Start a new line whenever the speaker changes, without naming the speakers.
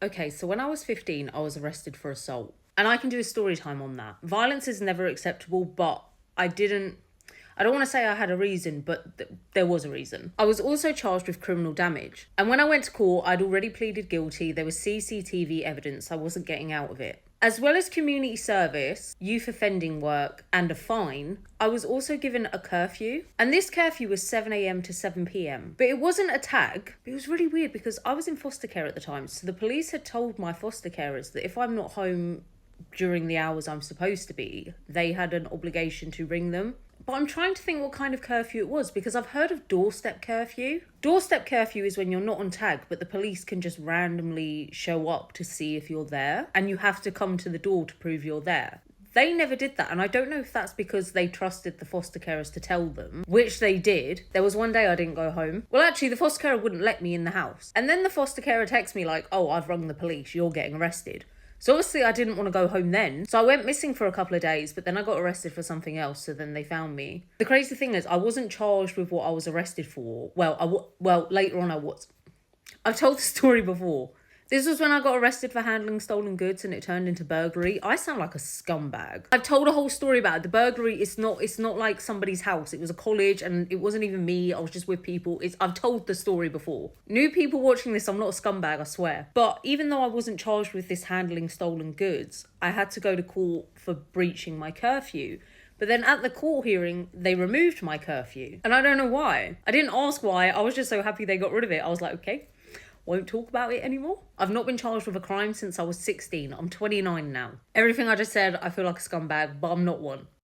Okay, so when I was 15, I was arrested for assault. And I can do a story time on that. Violence is never acceptable, but I didn't. I don't want to say I had a reason, but there was a reason. I was also charged with criminal damage. And when I went to court, I'd already pleaded guilty. There was CCTV evidence. I wasn't getting out of it. As well as community service, youth offending work, and a fine, I was also given a curfew. And this curfew was 7 a.m. to 7 p.m. But it wasn't a tag. It was really weird because I was in foster care at the time. So the police had told my foster carers that if I'm not home during the hours I'm supposed to be, they had an obligation to ring them. But I'm trying to think what kind of curfew it was because I've heard of doorstep curfew. Doorstep curfew is when you're not on tag, but the police can just randomly show up to see if you're there and you have to come to the door to prove you're there. They never did that, and I don't know if that's because they trusted the foster carers to tell them, which they did. There was one day I didn't go home. Well, actually, the foster carer wouldn't let me in the house. And then the foster carer texted me like, oh, I've rung the police, you're getting arrested. So obviously I didn't want to go home then. So I went missing for a couple of days, but then I got arrested for something else, so then they found me. The crazy thing is I wasn't charged with what I was arrested for. Well, later on I was. I've told the story before. This was when I got arrested for handling stolen goods and it turned into burglary. I sound like a scumbag. I've told a whole story about it. The burglary, it's not like somebody's house. It was a college and it wasn't even me. I was just with people. I've told the story before. New people watching this, I'm not a scumbag, I swear. But even though I wasn't charged with this handling stolen goods, I had to go to court for breaching my curfew. But then at the court hearing, they removed my curfew. And I don't know why. I didn't ask why. I was just so happy they got rid of it. I was like, okay. Won't talk about it anymore. I've not been charged with a crime since I was 16. I'm 29 now. Everything I just said, I feel like a scumbag, but I'm not one.